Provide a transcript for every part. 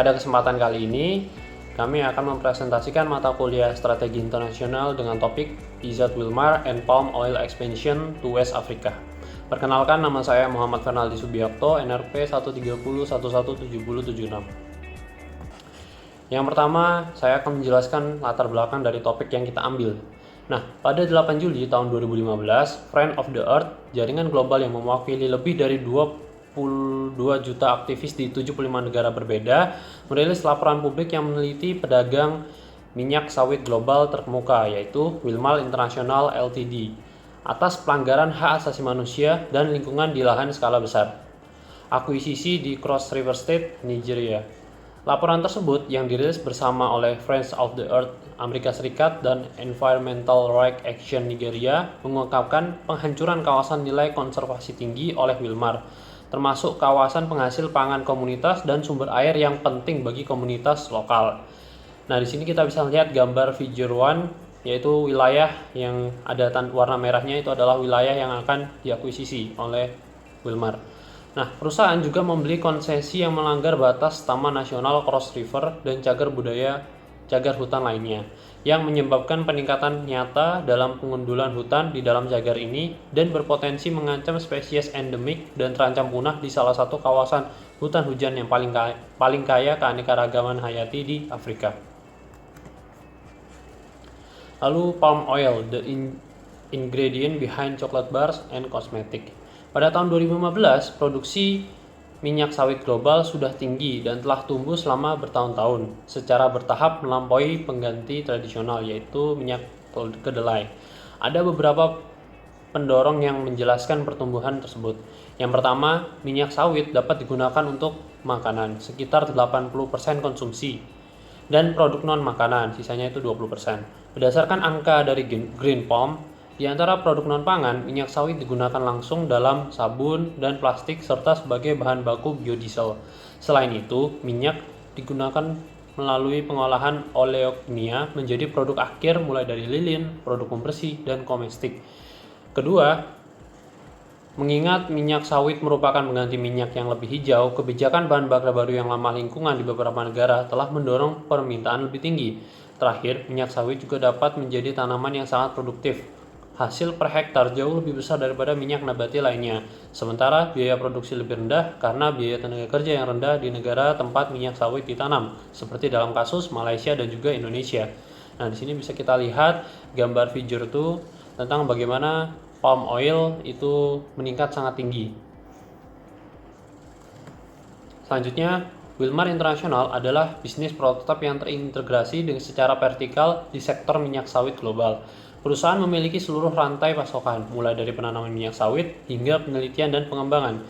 Pada kesempatan kali ini, kami akan mempresentasikan mata kuliah Strategi Internasional dengan topik Izzat Wilmar and Palm Oil Expansion to West Africa. Perkenalkan, nama saya Muhammad Fernaldi Subiakto, NRP 130117076. Yang pertama, saya akan menjelaskan latar belakang dari topik yang kita ambil. Nah, pada 8 Juli tahun 2015, Friend of the Earth, jaringan global yang mewakili lebih dari 22 juta aktivis di 75 negara berbeda, merilis laporan publik yang meneliti pedagang minyak sawit global terkemuka, yaitu Wilmar International Ltd, atas pelanggaran hak asasi manusia dan lingkungan di lahan skala besar. Akuisisi di Cross River State, Nigeria. Laporan tersebut yang dirilis bersama oleh Friends of the Earth Amerika Serikat dan Environmental Rights Action Nigeria mengungkapkan penghancuran kawasan nilai konservasi tinggi oleh Wilmar, termasuk kawasan penghasil pangan komunitas dan sumber air yang penting bagi komunitas lokal. Nah, di sini kita bisa lihat gambar figure 1, yaitu wilayah yang ada warna merahnya itu adalah wilayah yang akan diakuisisi oleh Wilmar. Nah, perusahaan juga membeli konsesi yang melanggar batas Taman Nasional Cross River dan cagar hutan lainnya, yang menyebabkan peningkatan nyata dalam pengundulan hutan di dalam cagar ini dan berpotensi mengancam spesies endemik dan terancam punah di salah satu kawasan hutan hujan yang paling kaya keanekaragaman hayati di Afrika. Lalu palm oil, the ingredient behind chocolate bars and cosmetic. Pada tahun 2015, produksi minyak sawit global sudah tinggi dan telah tumbuh selama bertahun-tahun, secara bertahap melampaui pengganti tradisional, yaitu minyak kedelai. Ada beberapa pendorong yang menjelaskan pertumbuhan tersebut. Yang pertama, minyak sawit dapat digunakan untuk makanan, sekitar 80% konsumsi, dan produk non-makanan, sisanya itu 20%. Berdasarkan angka dari Green Palm, di antara produk non-pangan, minyak sawit digunakan langsung dalam sabun dan plastik serta sebagai bahan baku biodiesel. Selain itu, minyak digunakan melalui pengolahan oleochemia menjadi produk akhir mulai dari lilin, produk pembersih, dan komestik. Kedua, mengingat minyak sawit merupakan pengganti minyak yang lebih hijau, kebijakan bahan bakar baru yang ramah lingkungan di beberapa negara telah mendorong permintaan lebih tinggi. Terakhir, minyak sawit juga dapat menjadi tanaman yang sangat produktif. Hasil per hektar jauh lebih besar daripada minyak nabati lainnya. Sementara biaya produksi lebih rendah karena biaya tenaga kerja yang rendah di negara tempat minyak sawit ditanam, seperti dalam kasus Malaysia dan juga Indonesia. Nah, di sini bisa kita lihat gambar figure 2 tentang bagaimana palm oil itu meningkat sangat tinggi. Selanjutnya, Wilmar International adalah bisnis prototip yang terintegrasi dengan secara vertikal di sektor minyak sawit global. Perusahaan memiliki seluruh rantai pasokan, mulai dari penanaman minyak sawit hingga penelitian dan pengembangan,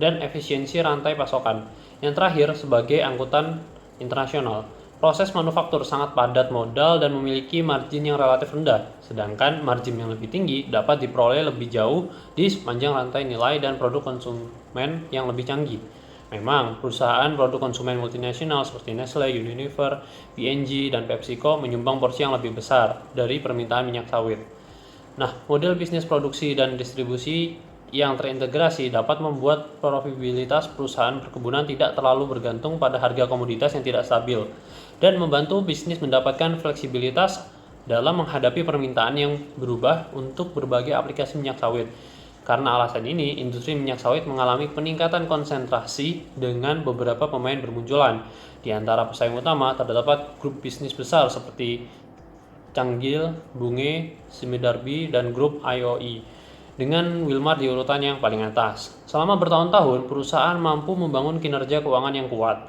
dan efisiensi rantai pasokan. Yang terakhir, sebagai angkutan internasional, proses manufaktur sangat padat modal dan memiliki margin yang relatif rendah, sedangkan margin yang lebih tinggi dapat diperoleh lebih jauh di sepanjang rantai nilai dan produk konsumen yang lebih canggih. Memang, perusahaan produk konsumen multinasional seperti Nestle, Unilever, P&G, dan PepsiCo menyumbang porsi yang lebih besar dari permintaan minyak sawit. Nah, model bisnis produksi dan distribusi yang terintegrasi dapat membuat profitabilitas perusahaan perkebunan tidak terlalu bergantung pada harga komoditas yang tidak stabil dan membantu bisnis mendapatkan fleksibilitas dalam menghadapi permintaan yang berubah untuk berbagai aplikasi minyak sawit. Karena alasan ini, industri minyak sawit mengalami peningkatan konsentrasi dengan beberapa pemain bermunculan. Di antara pesaing utama terdapat grup bisnis besar seperti Canggil, Bunge, Simidarbi, dan grup IOI, dengan Wilmar di urutan yang paling atas. Selama bertahun-tahun, perusahaan mampu membangun kinerja keuangan yang kuat,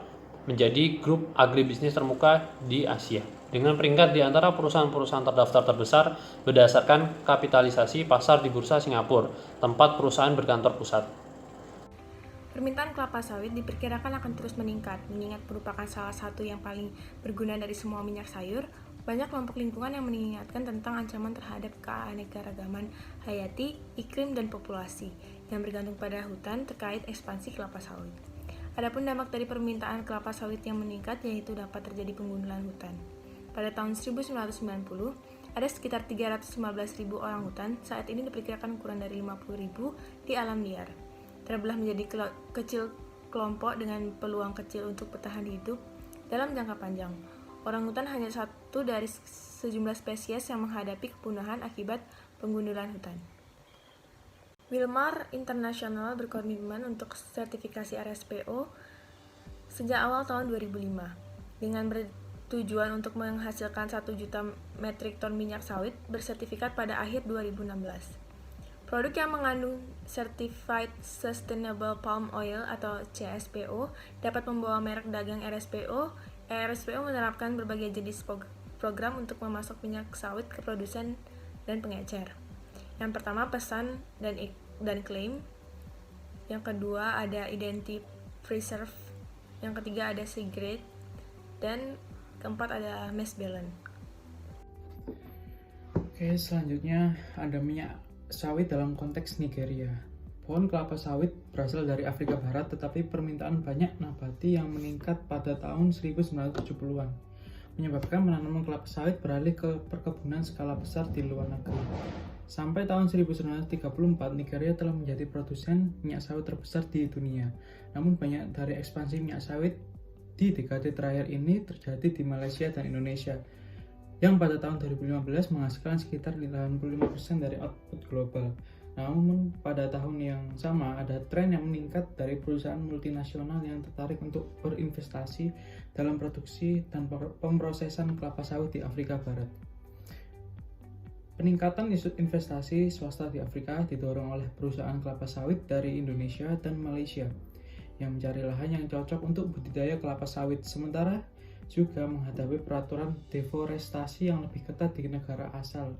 menjadi grup agribisnis termuka di Asia, dengan peringkat di antara perusahaan-perusahaan terdaftar terbesar berdasarkan kapitalisasi pasar di Bursa Singapura, tempat perusahaan berkantor pusat. Permintaan kelapa sawit diperkirakan akan terus meningkat, mengingat merupakan salah satu yang paling berguna dari semua minyak sayur. Banyak kelompok lingkungan yang mengingatkan tentang ancaman terhadap keanekaragaman hayati, iklim, dan populasi yang bergantung pada hutan terkait ekspansi kelapa sawit. Adapun dampak dari permintaan kelapa sawit yang meningkat yaitu dapat terjadi penggundulan hutan. Pada tahun 1990, ada sekitar 315.000 orang hutan, saat ini diperkirakan kurang dari 50.000 di alam liar. Terbelah menjadi kecil kelompok dengan peluang kecil untuk bertahan hidup, Dalam jangka panjang, orangutan hanya satu dari sejumlah spesies yang menghadapi kepunahan akibat penggundulan hutan. Wilmar International berkomitmen untuk sertifikasi RSPO sejak awal tahun 2005 dengan bertujuan untuk menghasilkan 1 juta metrik ton minyak sawit bersertifikat pada akhir 2016. Produk yang mengandung Certified Sustainable Palm Oil atau CSPO dapat membawa merek dagang RSPO. RSPO menerapkan berbagai jenis program untuk memasok minyak sawit ke produsen dan pengecer. Yang pertama, pesan dan klaim. Yang kedua ada Identity Preserve. Yang ketiga ada Seagrade. Dan keempat ada Mass Balance. Oke, selanjutnya ada minyak sawit dalam konteks Nigeria. Pohon kelapa sawit berasal dari Afrika Barat, tetapi permintaan banyak nabati yang meningkat pada tahun 1970-an, menyebabkan penanaman kelapa sawit beralih ke perkebunan skala besar di luar negeri. Sampai tahun 1934, Nigeria telah menjadi produsen minyak sawit terbesar di dunia. Namun banyak dari ekspansi minyak sawit di dekade terakhir ini terjadi di Malaysia dan Indonesia, yang pada tahun 2015 menghasilkan sekitar 85% dari output global. Namun pada tahun yang sama ada tren yang meningkat dari perusahaan multinasional yang tertarik untuk berinvestasi dalam produksi dan pemrosesan kelapa sawit di Afrika Barat. Peningkatan investasi swasta di Afrika didorong oleh perusahaan kelapa sawit dari Indonesia dan Malaysia yang mencari lahan yang cocok untuk budidaya kelapa sawit, sementara juga menghadapi peraturan deforestasi yang lebih ketat di negara asal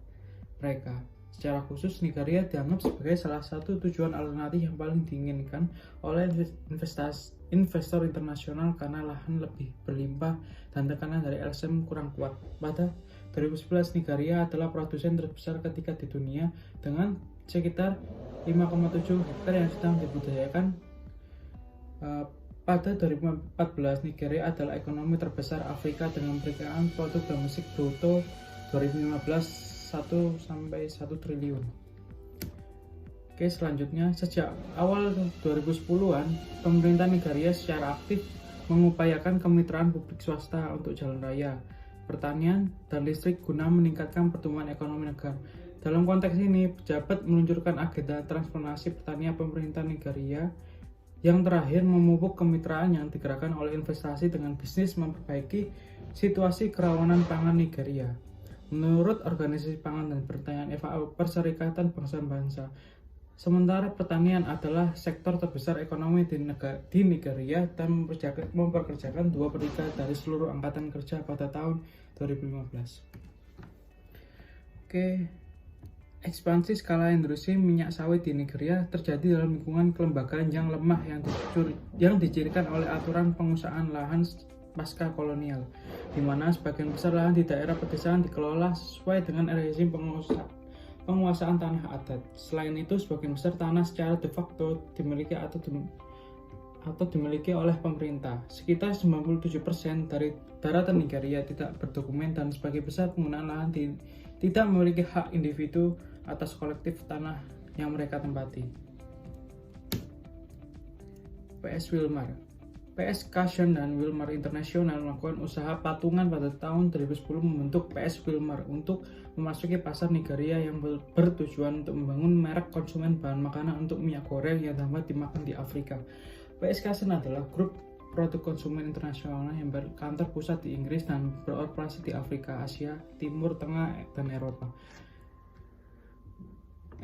mereka. Secara khusus, Nigeria dianggap sebagai salah satu tujuan alternatif yang paling diinginkan oleh investor internasional karena lahan lebih berlimpah dan tekanan dari LSM kurang kuat. Pada 2011, Nigeria adalah produsen terbesar ketiga di dunia dengan sekitar 5,7 hektar yang sedang dibudidayakan. Pada 2014, Nigeria adalah ekonomi terbesar Afrika dengan perkiraan produk domestik bruto 2015 1 triliun. Oke, selanjutnya, sejak awal 2010-an, pemerintah Nigeria secara aktif mengupayakan kemitraan publik swasta untuk jalan raya, pertanian, dan listrik guna meningkatkan pertumbuhan ekonomi negara. Dalam konteks ini, pejabat meluncurkan agenda transformasi pertanian pemerintah Nigeria yang terakhir memupuk kemitraan yang digerakkan oleh investasi dengan bisnis memperbaiki situasi kerawanan pangan Nigeria. Menurut Organisasi Pangan dan Pertanian FAO, Perserikatan Bangsa-Bangsa, sementara pertanian adalah sektor terbesar ekonomi di Nigeria dan mempekerjakan 2/3 dari seluruh angkatan kerja pada tahun 2015. Oke. Ekspansi skala industri minyak sawit di Nigeria terjadi dalam lingkungan kelembagaan yang lemah yang dicirikan oleh aturan penguasaan lahan pasca kolonial, di mana sebagian besar lahan di daerah pedesaan dikelola sesuai dengan rezim penguasaan tanah adat. Selain itu, sebagian besar tanah secara de facto dimiliki atau dimiliki oleh pemerintah. Sekitar 97% dari daratan Nigeria tidak berdokumen dan sebagian besar penggunaan lahan tidak memiliki hak individu atas kolektif tanah yang mereka tempati. PS Wilmar. PS Cushion dan Wilmar International melakukan usaha patungan pada tahun 2010 membentuk PS Wilmar untuk memasuki pasar Nigeria yang bertujuan untuk membangun merek konsumen bahan makanan untuk minyak goreng yang dapat dimakan di Afrika. PS Cushion adalah grup produk konsumen internasional yang berkantor pusat di Inggris dan beroperasi di Afrika, Asia, Timur Tengah, dan Eropa.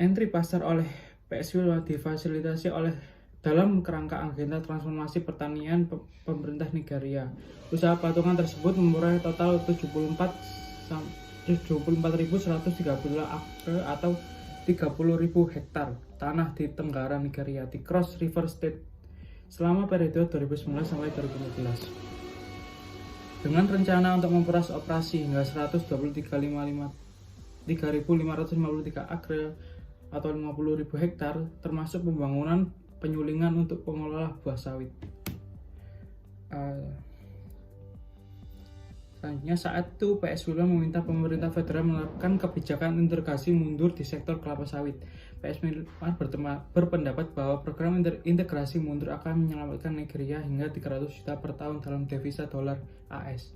Entry pasar oleh PS Wilmar difasilitasi oleh dalam kerangka agenda transformasi pertanian pemerintah Nigeria. Usaha patungan tersebut memperoleh total 74.130 akre atau 30.000 hektar tanah di tenggara Nigeria di Cross River State selama periode 2019 sampai 2015. Dengan rencana untuk memperas operasi hingga 3.553 akre atau 50.000 hektar, termasuk pembangunan penyulingan untuk pengelola buah sawit. Selanjutnya, saat itu PS Wilmar meminta pemerintah federal menerapkan kebijakan integrasi mundur di sektor kelapa sawit. PS Wilmar berpendapat bahwa program integrasi mundur akan menyelamatkan Nigeria hingga 300 juta per tahun dalam devisa dolar AS.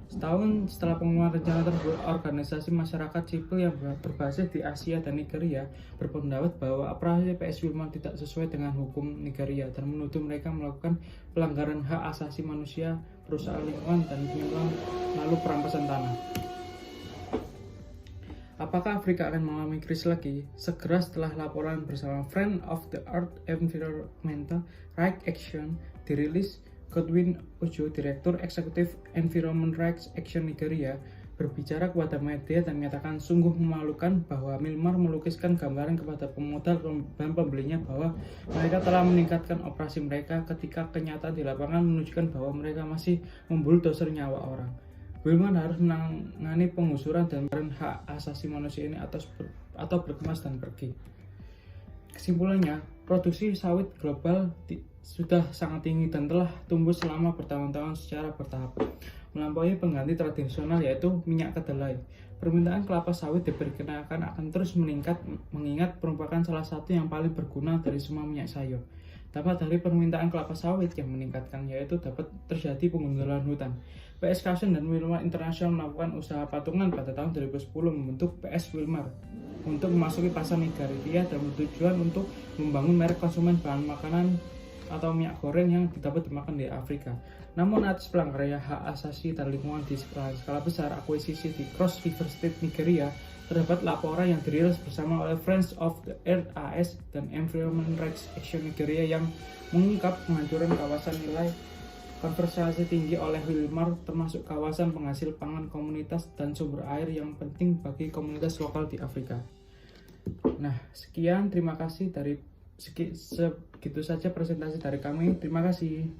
Setahun setelah pengumuman rencana tersebut, organisasi masyarakat sipil yang berbasis di Asia dan Nigeria berpendapat bahwa operasi PS Wilmar tidak sesuai dengan hukum Nigeria dan menuduh mereka melakukan pelanggaran hak asasi manusia, perusahaan lingkungan, dan penyumbang lalu perampasan tanah. Apakah Afrika akan mengalami krisis lagi? Segera setelah laporan bersama Friends of the Earth Environmental Rights Action dirilis, Godwin Ojo, Direktur Eksekutif Environment Rights Action Nigeria, berbicara kepada media dan menyatakan sungguh memalukan bahwa Wilmar melukiskan gambaran kepada pemodal dan pembelinya bahwa mereka telah meningkatkan operasi mereka ketika kenyataan di lapangan menunjukkan bahwa mereka masih membuldoser nyawa orang. Wilmar harus menangani penggusuran dan hak asasi manusia ini atau berkemas dan pergi. Kesimpulannya, produksi sawit global sudah sangat tinggi dan telah tumbuh selama bertahun-tahun secara bertahap, melampaui pengganti tradisional yaitu minyak kedelai. Permintaan kelapa sawit diperkirakan akan terus meningkat mengingat merupakan salah satu yang paling berguna dari semua minyak sayur. Dapat dari permintaan kelapa sawit yang meningkatkan, yaitu dapat terjadi penggundulan hutan. PS Caution dan Wilmar International melakukan usaha patungan pada tahun 2010 membentuk PS Wilmar untuk memasuki pasar Nigeria dan bertujuan untuk membangun merek konsumen bahan makanan atau minyak goreng yang dapat dimakan di Afrika. Namun atas pelanggaran hak asasi dan lingkungan di skala besar akuisisi di Cross River State, Nigeria, terdapat laporan yang dirilis bersama oleh Friends of the Earth AS dan Environment Rights Action Nigeria yang mengungkap penghancuran kawasan nilai konservasi tinggi oleh Wilmar, termasuk kawasan penghasil pangan komunitas dan sumber air yang penting bagi komunitas lokal di Afrika. Nah, sekian, terima kasih segitu saja presentasi dari kami. Terima kasih.